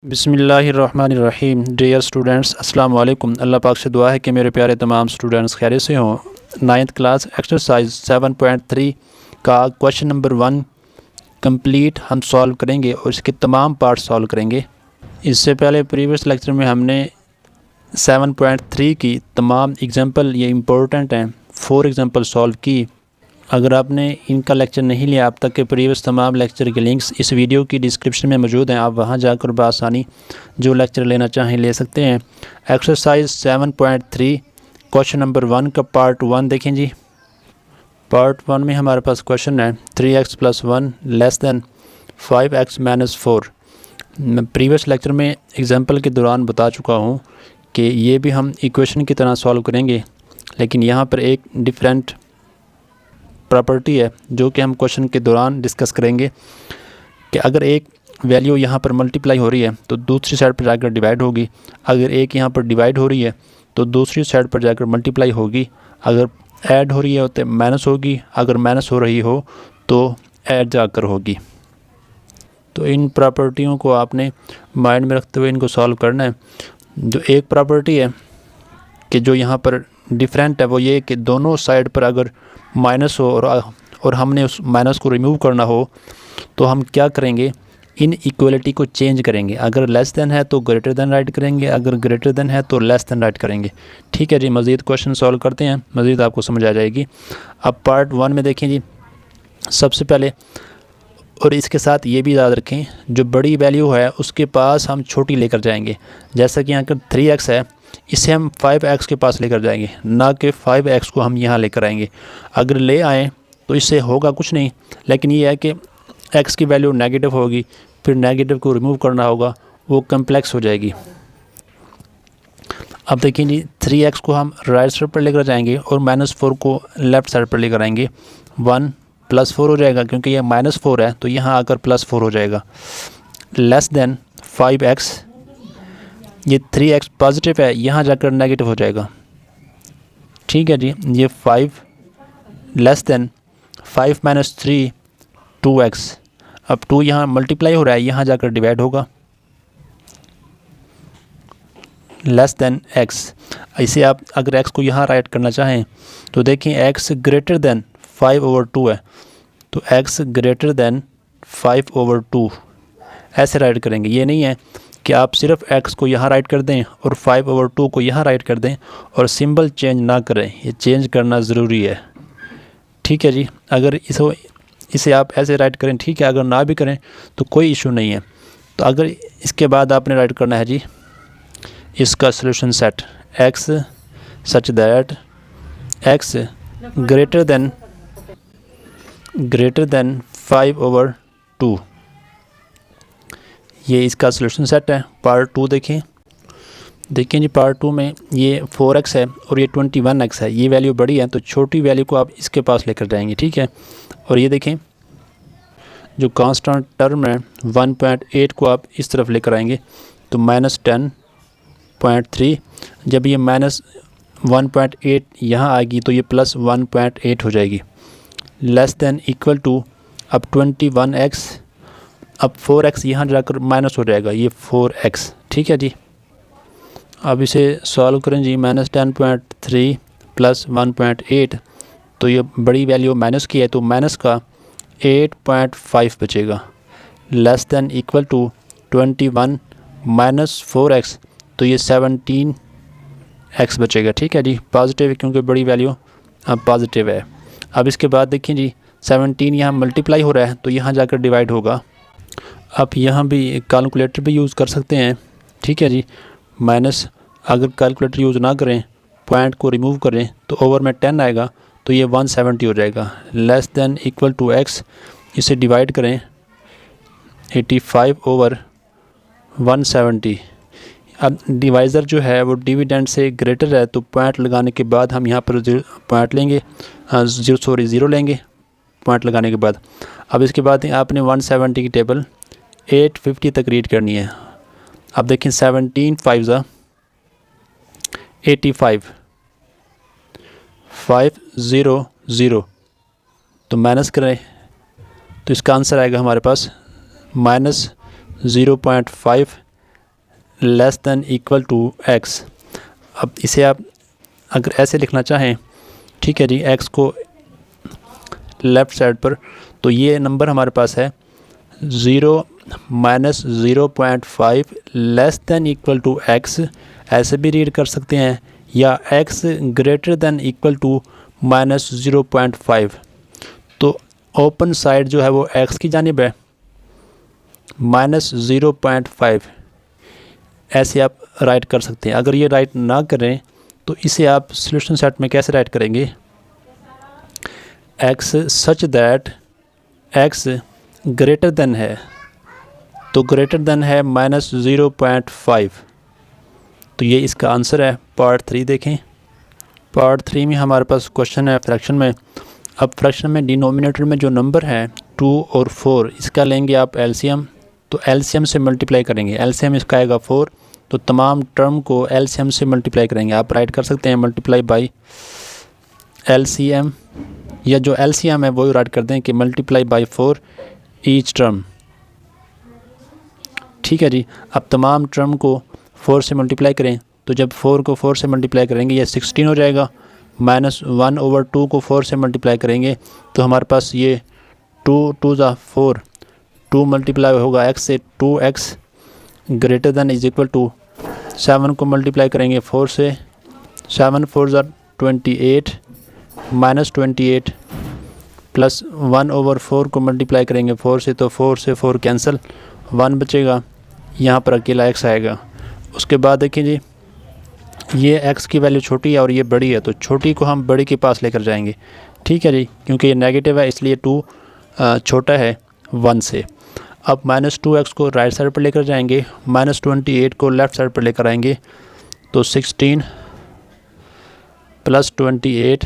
बिस्मिल्लाहिर्रहमानिर्रहीम। Dear students, अस्सलाम वालेकुम। अल्लाह पाक से दुआ है कि मेरे प्यारे तमाम स्टूडेंट्स खैरियत से हों। 9th क्लास एक्सरसाइज 7.3 का क्वेश्चन नंबर 1 कंप्लीट हम सॉल्व करेंगे और इसके तमाम पार्ट सॉल्व करेंगे। इससे पहले प्रीवियस लेक्चर में हमने 7.3 की तमाम एग्जांपल, ये इम्पोर्टेंट हैं, 4 एग्जांपल सॉल्व की। अगर आपने इनका लेक्चर नहीं लिया अब तक के प्रीवियस तमाम लेक्चर के लिंक्स इस वीडियो की डिस्क्रिप्शन में मौजूद हैं। आप वहां जाकर बआसानी जो लेक्चर लेना चाहें ले सकते हैं। एक्सरसाइज 7.3 क्वेश्चन नंबर 1 का पार्ट 1 देखें जी। पार्ट 1 में हमारे पास क्वेश्चन है 3x + 1 < 5x - 4। मैं प्रीवियस लेक्चर में एग्जाम्पल के दौरान बता चुका हूँ कि ये भी हम इक्वेशन की तरह सॉल्व करेंगे, लेकिन यहाँ पर एक डिफरेंट प्रॉपर्टी है जो कि हम क्वेश्चन के दौरान डिस्कस करेंगे कि अगर एक वैल्यू यहाँ पर मल्टीप्लाई हो रही है तो दूसरी साइड पर जाकर डिवाइड होगी। अगर एक यहाँ पर डिवाइड हो रही है तो दूसरी साइड पर जाकर मल्टीप्लाई होगी। अगर ऐड हो रही है तो माइनस होगी, अगर माइनस हो रही हो तो ऐड जाकर होगी। तो इन प्रॉपर्टियों को आपने माइंड में रखते हुए इनको सॉल्व करना है। जो एक प्रॉपर्टी है कि जो यहाँ पर डिफरेंट है वो ये कि दोनों साइड पर अगर माइनस हो और हमने उस माइनस को रिमूव करना हो तो हम क्या करेंगे, इन इक्वलिटी को चेंज करेंगे। अगर लेस देन है तो ग्रेटर देन राइट करेंगे, अगर ग्रेटर देन है तो लेस देन राइट करेंगे। ठीक है जी, मज़ीद क्वेश्चन सॉल्व करते हैं, मज़ीद आपको समझ आ जाएगी। अब पार्ट 1 में देखें जी। सबसे पहले, और इसके साथ ये भी याद रखें, जो बड़ी वैल्यू है उसके पास हम छोटी लेकर जाएंगे। जैसा कि यहाँ पर 3x है, इसे हम 5x के पास लेकर जाएंगे, ना कि 5x को हम यहाँ लेकर आएंगे। अगर ले आएँ तो इससे होगा कुछ नहीं, लेकिन ये है कि x की वैल्यू नेगेटिव होगी, फिर नेगेटिव को रिमूव करना होगा, वो कम्प्लेक्स हो जाएगी। अब देखिए जी, 3x को हम राइट साइड पर लेकर जाएंगे और -4 को लेफ़्ट साइड पर लेकर आएंगे। 1 + 4 हो जाएगा, क्योंकि ये -4 है तो यहाँ आकर +4 हो जाएगा। लेस देन 5x, ये 3x पॉजिटिव है, यहाँ जाकर नेगेटिव हो जाएगा। ठीक है जी, ये 5 लेस देन 5 - 3 2x। अब 2 यहाँ मल्टीप्लाई हो रहा है, यहाँ जाकर डिवाइड होगा। लेस देन x, इसे आप अगर x को यहाँ राइट करना चाहें तो देखें x ग्रेटर देन 5/2 है, तो x ग्रेटर देन 5/2 ऐसे राइट करेंगे। ये नहीं है कि आप सिर्फ x को यहाँ राइट कर दें और 5/2 को यहाँ राइट कर दें और सिंबल चेंज ना करें, ये चेंज करना ज़रूरी है। ठीक है जी, अगर इसे आप ऐसे राइट करें ठीक है, अगर ना भी करें तो कोई इशू नहीं है। तो अगर इसके बाद आपने राइट करना है जी इसका solution set x such that x greater then 5/2। ये इसका सॉल्यूशन सेट है। पार्ट 2 देखें जी। पार्ट 2 में ये 4x है और ये 21x है। ये वैल्यू बड़ी है तो छोटी वैल्यू को आप इसके पास लेकर जाएंगे। ठीक है, और ये देखें जो कांस्टेंट टर्म है 1.8 को आप इस तरफ लेकर आएंगे तो -10.3। जब ये -1.8 यहाँ आएगी तो ये +1.8 हो जाएगी। लेस देन इक्वल टू, अब 21x, अब 4x यहाँ जाकर माइनस हो जाएगा, ये 4x। ठीक है जी, अब इसे सॉल्व करें जी। -10.3 + 1.8, तो ये बड़ी वैल्यू माइनस की है तो माइनस का 8.5 बचेगा। Less than equal to 21 - 4x, तो ये 17x बचेगा। ठीक है जी, पॉजिटिव है क्योंकि बड़ी वैल्यू अब पॉजिटिव है। अब इसके बाद देखिए जी 17 यहाँ मल्टीप्लाई हो रहा है तो यहाँ जाकर डिवाइड होगा। आप यहाँ भी कैलकुलेटर भी यूज़ कर सकते हैं। ठीक है जी, माइनस, अगर कैलकुलेटर यूज़ ना करें, पॉइंट को रिमूव करें तो ओवर में 10 आएगा तो ये 170 हो जाएगा। Less than equal to x, इसे डिवाइड करें 85/170। अब डिवाइज़र जो है वो डिविडेंड से ग्रेटर है तो पॉइंट लगाने के बाद हम यहाँ पर पॉइंट लेंगे, 0 लेंगे पॉइंट लगाने के बाद। अब इसके बाद आपने 170 की टेबल 850 तक रीड करनी है। अब देखें 17 5 85 500, तो माइनस करें तो इसका आंसर आएगा हमारे पास -0.5 less than equal to x. अब इसे आप अगर ऐसे लिखना चाहें, ठीक है जी, एक्स को लेफ़्ट साइड पर, तो ये नंबर हमारे पास है 0 minus 0.5 less than equal to x, ऐसे भी रीड कर सकते हैं, या x greater than equal to minus 0.5। तो ओपन साइड जो है वो एक्स की जानिब है, माइनस 0.5 ऐसे आप राइट कर सकते हैं। अगर ये राइट ना करें तो इसे आप सॉल्यूशन सेट में कैसे राइट करेंगे, x such that x greater than है, तो ग्रेटर देन है माइनस 0.5, तो ये इसका आंसर है। पार्ट 3 देखें। पार्ट 3 में हमारे पास क्वेश्चन है फ्रैक्शन में। अब फ्रैक्शन में डिनोमिनेटर में जो नंबर है 2 और 4, इसका लेंगे आप एलसीएम, तो एलसीएम से मल्टीप्लाई करेंगे। एलसीएम इसका आएगा 4, तो तमाम टर्म को एलसीएम से मल्टीप्लाई करेंगे। आप राइट कर सकते हैं मल्टीप्लाई बाई एलसीएम, या जो एलसीएम है वही राइट कर दें कि मल्टीप्लाई बाई 4 ईच टर्म। ठीक है जी। अब तमाम टर्म को 4 से मल्टीप्लाई करें, तो जब 4 को 4 से मल्टीप्लाई करेंगे ये 16 हो जाएगा, माइनस 1/2 को 4 से मल्टीप्लाई करेंगे तो हमारे पास ये 2 2 ज़ा 4, 2 मल्टीप्लाई होगा x से, 2x greater than is equal to 7 को मल्टीप्लाई करेंगे 4 से, 7 4 ज़ा 28 माइनस 28 प्लस 1/4 को मल्टीप्लाई करेंगे 4 से, तो 4 से 4 कैंसिल, 1 बचेगा, यहाँ पर अकेला x आएगा। उसके बाद देखिए जी, ये x की वैल्यू छोटी है और ये बड़ी है, तो छोटी को हम बड़ी के पास लेकर जाएंगे। ठीक है जी, क्योंकि ये नेगेटिव है इसलिए 2 छोटा है 1 से। अब माइनस 2x को राइट साइड पर लेकर जाएंगे, माइनस 28 को लेफ़्ट साइड पर लेकर आएंगे, तो 16 plus 28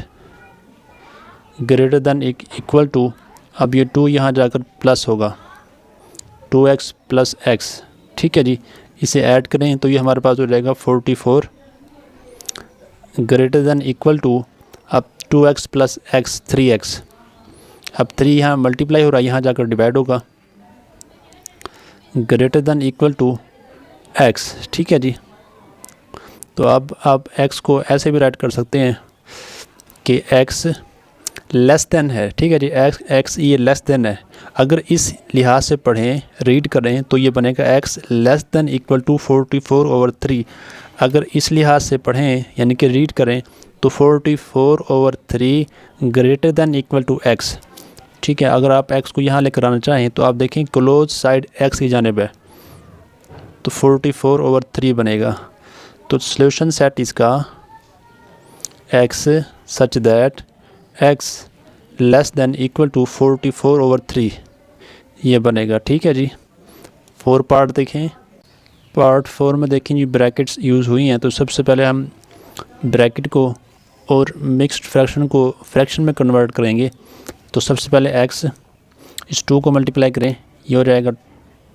greater than equal to, अब ये 2 यहाँ जाकर प्लस होगा, 2x प्लस x। ठीक है जी, इसे ऐड करें तो ये हमारे पास हो जाएगा 44 ग्रेटर दैन इक्वल टू, अब 2x प्लस x 3x, अब 3 यहाँ मल्टीप्लाई हो रहा है, यहाँ जाकर डिवाइड होगा, greater than equal to x। ठीक है जी। तो अब आप x को ऐसे भी राइट कर सकते हैं कि x लेस देन है। ठीक है जी, x ये लेस देन है। अगर इस लिहाज से पढ़ें, रीड करें, तो ये बनेगा x less than equal to 44/3। अगर इस लिहाज से पढ़ें यानी कि रीड करें तो 44/3 greater than equal to x। ठीक है। अगर आप x को यहाँ लेकर आना चाहें तो आप देखें क्लोज साइड x की जानिब है, तो 44/3 बनेगा। तो सॉल्यूशन सेट इसका x such that x less than equal to 44/3 ये बनेगा। ठीक है जी। 4 पार्ट देखें। पार्ट 4 में देखें जी ब्रैकेट्स यूज़ हुई हैं, तो सबसे पहले हम ब्रैकेट को और मिक्स्ड फ्रैक्शन को फ्रैक्शन में कन्वर्ट करेंगे। तो सबसे पहले x इस 2 को मल्टीप्लाई करें, ये हो जाएगा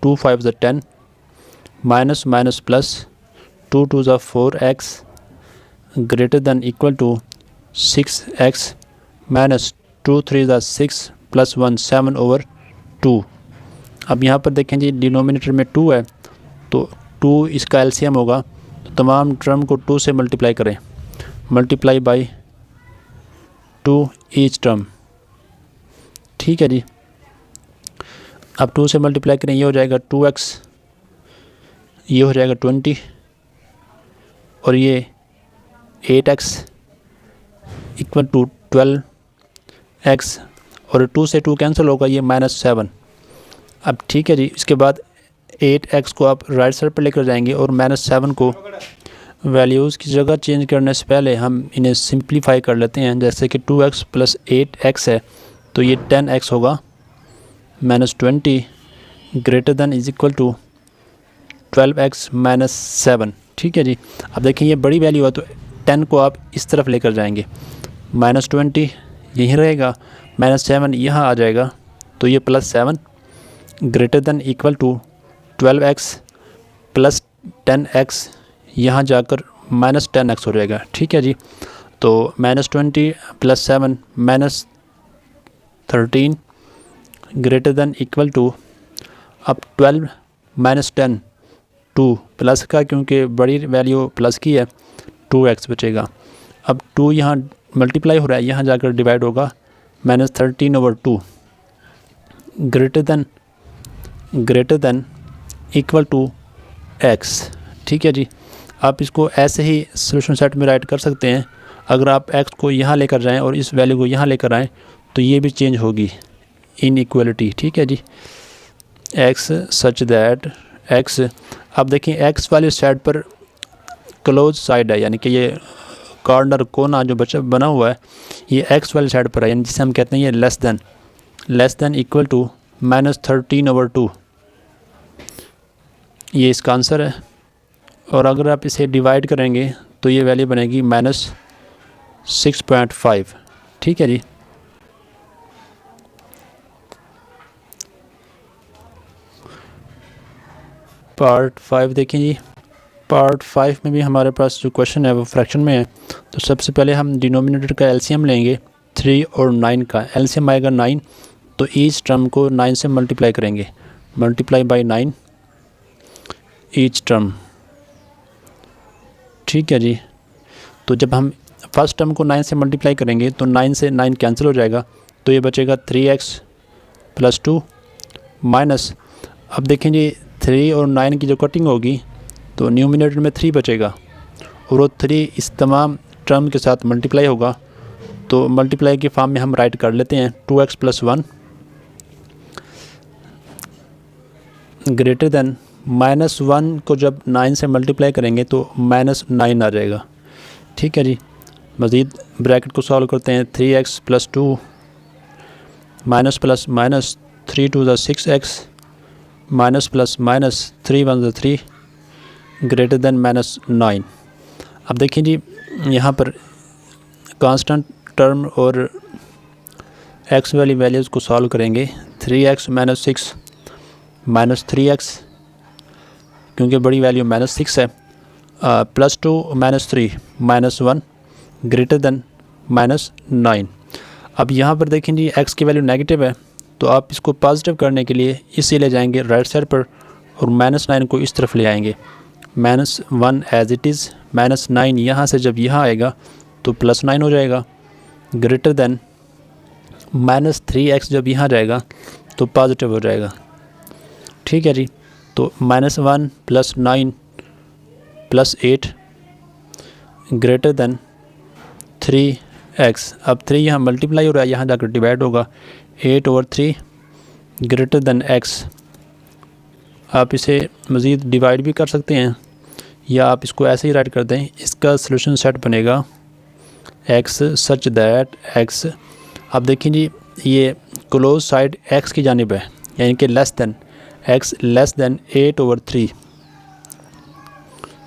2 5 ज़ा 10 माइनस माइनस प्लस 2 2 ज़ा 4x greater than equal to 6x minus 2 3 ज़ा 6 प्लस 1 7/2। अब यहाँ पर देखें जी डिनोमिनेटर में 2 है, तो 2 इसका एलसीएम होगा, तो तमाम टर्म को 2 से मल्टीप्लाई करें, मल्टीप्लाई बाई 2 ईच टर्म। ठीक है जी। अब 2 से मल्टीप्लाई करें, ये हो जाएगा 2x, ये हो जाएगा 20 और ये 8x इक्वल टू 12x, और 2 से 2 कैंसिल होगा, ये -7। अब ठीक है जी। इसके बाद 8x को आप राइट साइड पर लेकर जाएंगे और -7 को वैल्यूज़ की जगह चेंज करने से पहले हम इन्हें सिंप्लीफाई कर लेते हैं। जैसे कि 2x प्लस 8x है, तो ये 10x होगा, -20 greater than is equal to 12x -7। ठीक है जी। अब देखें ये बड़ी वैल्यू है, तो 10 को आप इस तरफ लेकर जाएंगे, -20 यहीं रहेगा, -7 यहाँ आ जाएगा, तो ये +7 greater than equal to 12x plus 10x यहाँ जाकर -10x हो जाएगा। ठीक है जी। तो -20 plus 7 -13 greater than equal to, अब 12 -10 2 प्लस का, क्योंकि बड़ी वैल्यू प्लस की है, 2x बचेगा। अब 2 यहाँ मल्टीप्लाई हो रहा है, यहाँ जाकर डिवाइड होगा, -13/2 greater than equal to x। ठीक है जी। आप इसको ऐसे ही सोल्यूशन सेट में राइट कर सकते हैं। अगर आप x को यहाँ लेकर जाएं और इस वैल्यू को यहाँ लेकर आएँ तो ये भी चेंज होगी, इनइक्वालिटी। ठीक है जी। x सच दैट x, अब देखिए x वाली साइड पर क्लोज साइड है, यानी कि ये कॉर्नर कोना जो बना हुआ है ये x वाली साइड पर है, यानी जिसे हम कहते हैं ये लेस देन इक्वल टू -13/2, ये इसका आंसर है। और अगर आप इसे डिवाइड करेंगे तो ये वैल्यू बनेगी -6.5। ठीक है जी। पार्ट 5 देखें जी। पार्ट 5 में भी हमारे पास जो क्वेश्चन है वो फ्रैक्शन में है। तो सबसे पहले हम डिनोमिनेटर का एलसीएम लेंगे 3 और 9 का। एलसीएम आएगा 9, तो ईच टर्म को 9 से मल्टीप्लाई करेंगे, मल्टीप्लाई बाय 9 ईच टर्म। ठीक है जी। तो जब हम फर्स्ट टर्म को 9 से मल्टीप्लाई करेंगे तो 9 से 9 कैंसिल हो जाएगा, तो ये बचेगा 3x + 2 माइनस, अब देखें जी 3 और 9 की जो कटिंग होगी तो न्यूमिनेटर में 3 बचेगा और वो 3 इस तमाम टर्म के साथ मल्टीप्लाई होगा, तो मल्टीप्लाई के फॉर्म में हम राइट कर लेते हैं 2x + 1 ग्रेटर देन -1 को जब 9 से मल्टीप्लाई करेंगे तो -9 आ जाएगा। ठीक है जी। मज़ीद ब्रैकेट को सॉल्व करते हैं, 3x + 2 minus plus minus 3 × 6x minus plus minus 3 × 3 greater than -9। अब देखिए जी यहाँ पर कांस्टेंट टर्म और x वाली वैल्यूज़ को सॉल्व करेंगे, 3x - 6 -3x, क्योंकि बड़ी वैल्यू -6 है, +2 - 3 -1 ग्रेटर देन -9। अब यहाँ पर देखें जी x की वैल्यू नेगेटिव है, तो आप इसको पॉजिटिव करने के लिए इसे ले जाएंगे राइट साइड पर और -9 को इस तरफ ले आएंगे, -1 एज इट इज़, -9 यहाँ से जब यहाँ आएगा तो +9 हो जाएगा, ग्रेटर देन -3x जब यहाँ जाएगा तो पॉजिटिव हो जाएगा। ठीक है जी। तो -1 + 9 + 8 ग्रेटर देन 3x। अब 3 यहाँ मल्टीप्लाई हो रहा है, यहाँ जाकर डिवाइड होगा, 8/3 ग्रेटर देन x। आप इसे मज़ीद डिवाइड भी कर सकते हैं या आप इसको ऐसे ही राइट कर दें। इसका सॉल्यूशन सेट बनेगा x सच दैट x। अब देखिए जी ये क्लोज साइड x की जानिब है, यानी कि x लेस देन 8/3,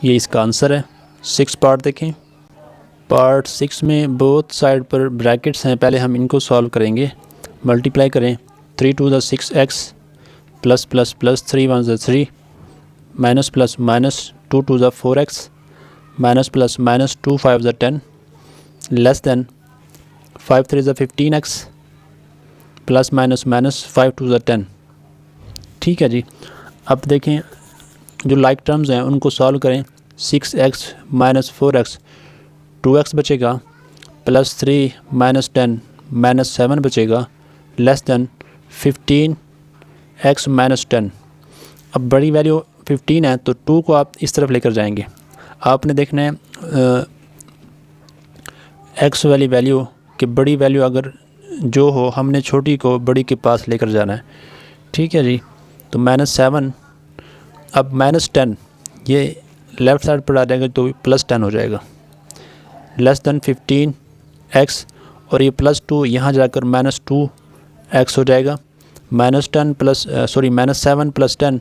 ये इसका आंसर है। 6 पार्ट देखें। पार्ट 6 में बोथ साइड पर ब्रैकेट्स हैं, पहले हम इनको सॉल्व करेंगे। मल्टीप्लाई करें, 3 × 6x plus plus plus 3 × 3 minus plus minus 2 × 4x minus plus minus 2 × 5 = 10 less than 5 × 3 = 15x plus minus minus 5 × 2 = 10। ठीक है जी। अब देखें जो लाइक टर्म्स हैं उनको सॉल्व करें, 6x - 4x 2x बचेगा, +3 - 10 -7 बचेगा, लेस देन 15x - 10। अब बड़ी वैल्यू 15 है तो 2 को आप इस तरफ लेकर जाएंगे। आपने देखना है x वाली वैल्यू कि बड़ी वैल्यू अगर जो हो हमने छोटी को बड़ी के पास लेकर जाना है। ठीक है जी। तो -7, अब -10 ये लेफ़्ट साइड पर आ जाएगा तो +10 हो जाएगा, लेस देन 15x, और ये +2 यहाँ जाकर -2x हो जाएगा, -7 + 10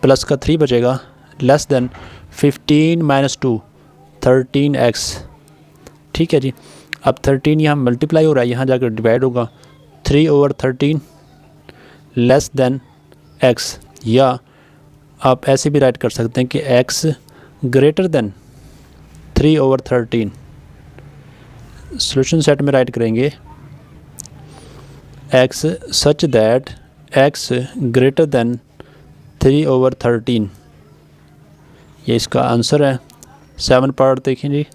प्लस का 3 बचेगा, लेस देन 15 - 2 13x। ठीक है जी। अब 13 यहाँ मल्टीप्लाई हो रहा है, यहाँ जाकर डिवाइड होगा, 3/13 लेस देन x, या आप ऐसे भी राइट कर सकते हैं कि x greater then 3/13। Solution set में राइट करेंगे x such that x greater then 3/13। ये इसका आंसर है। 7 पार्ट देखें जी,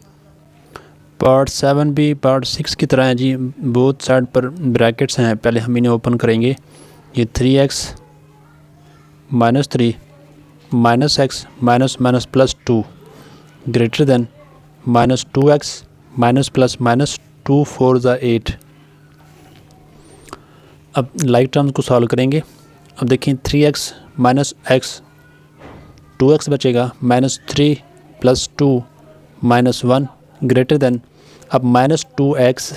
पार्ट 7 भी पार्ट 6 की तरह है जी, बोथ साइड पर ब्रैकेट्स हैं। पहले हम इन्हें ओपन करेंगे। ये 3x -3 -x minus plus 2 greater than -2x plus -2 4 ज़ा 8। अब लाइक टर्म्स को सॉल्व करेंगे। अब देखें 3x -x 2x बचेगा, -3 प्लस 2 -1 ग्रेटर देन अब -2x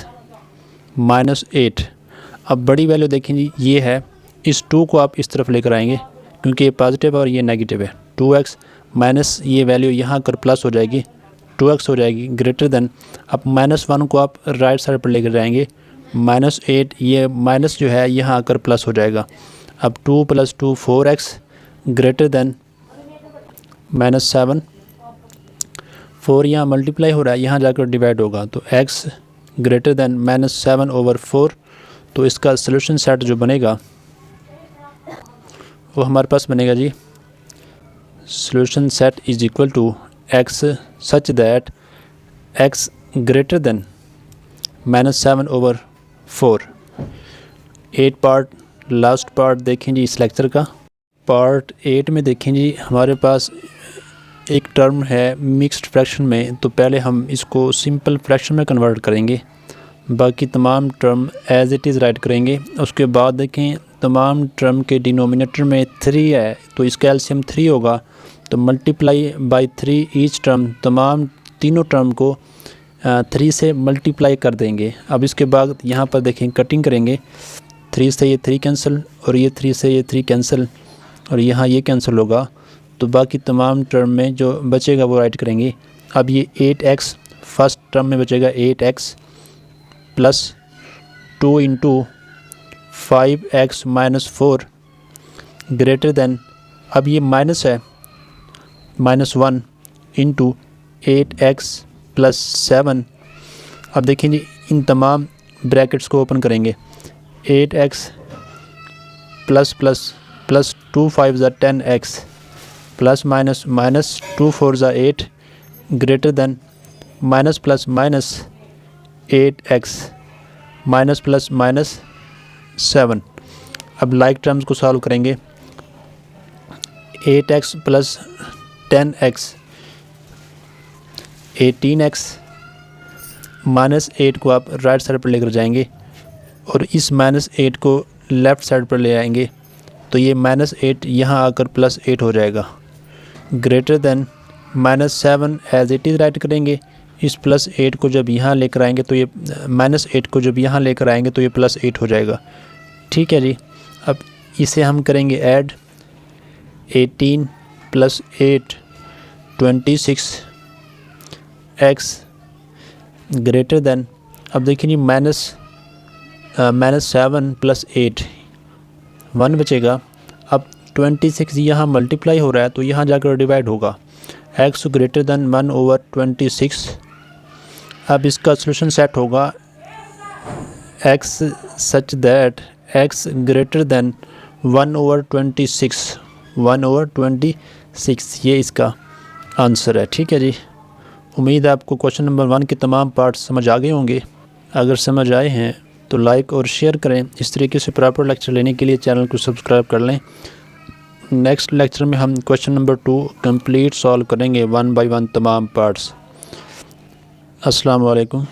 -8। अब बड़ी वैल्यू देखें जी ये है, इस 2 को आप इस तरफ लेकर आएंगे क्योंकि ये पॉजिटिव है और ये नेगेटिव है। 2x माइनस ये वैल्यू यहाँ आकर प्लस हो जाएगी, 2x हो जाएगी ग्रेटर देन अब -1 को आप राइट साइड पर लेकर जाएंगे, -8 ये माइनस जो है यहाँ आकर प्लस हो जाएगा। अब 2 + 2 4x ग्रेटर देन -7, 4 यहाँ मल्टीप्लाई हो रहा है, यहाँ जाकर डिवाइड होगा तो x ग्रेटर देन -7/4। तो इसका सॉल्यूशन सेट जो बनेगा वो हमारे पास बनेगा जी, solution set is equal to x such that x greater than -7/4। 8 part last part देखें जी इस लेक्चर का। पार्ट 8 में देखें जी हमारे पास एक टर्म है मिक्स्ड फ्रैक्शन में, तो पहले हम इसको सिंपल फ्रैक्शन में कन्वर्ट करेंगे, बाकी तमाम term as it is write करेंगे। उसके बाद देखें तमाम टर्म के डिनोमिनेटर में 3 है तो इसका एलसीएम 3 होगा, तो मल्टीप्लाई बाय 3 ईच टर्म, तमाम तीनों टर्म को 3 से मल्टीप्लाई कर देंगे। अब इसके बाद यहाँ पर देखें कटिंग करेंगे, 3 से ये 3 कैंसिल और ये 3 से ये 3 कैंसिल और यहाँ ये कैंसिल होगा, तो बाकी तमाम टर्म में जो बचेगा वो राइट करेंगे। अब ये 8x फर्स्ट टर्म में बचेगा 8x plus 2 × 5x -4 greater than अब ये माइनस है -1 × 8x + 7। अब देखें जी इन तमाम ब्रैकेट्स को ओपन करेंगे, 8x प्लस 2 5 ज़ा 10x प्लस माइनस 2 4 ज़ा 8 greater than minus plus minus 8x minus 7। अब लाइक टर्म्स को सॉल्व करेंगे, 8x प्लस 10x 18x -8 को आप राइट साइड पर लेकर जाएंगे और इस -8 को लेफ़्ट साइड पर ले आएंगे, तो ये -8 यहाँ आकर +8 हो जाएगा greater than -7 as it is write करेंगे। इस +8 को जब यहाँ लेकर आएंगे तो ये -8 को जब यहाँ लेकर आएंगे तो ये +8 हो जाएगा। ठीक है जी। अब इसे हम करेंगे ऐड, 18 + 8 26 x ग्रेटर देन अब देखिए जी -7 + 8 1 बचेगा। अब 26 यहाँ मल्टीप्लाई हो रहा है तो यहाँ जाकर डिवाइड होगा, x ग्रेटर देन 1/26। अब इसका सॉल्यूशन सेट होगा x such that x greater then 1/26 ये इसका आंसर है। ठीक है जी। उम्मीद है आपको क्वेश्चन नंबर 1 के तमाम पार्ट समझ आ गए होंगे। अगर समझ आए हैं तो लाइक और शेयर करें। इस तरीके से प्रॉपर लेक्चर लेने के लिए चैनल को सब्सक्राइब कर लें। नेक्स्ट लेक्चर में हम क्वेश्चन नंबर 2 कंप्लीट सॉल्व करेंगे 1 बाय 1 तमाम पार्ट्स। अस्सलाम वालेकुम।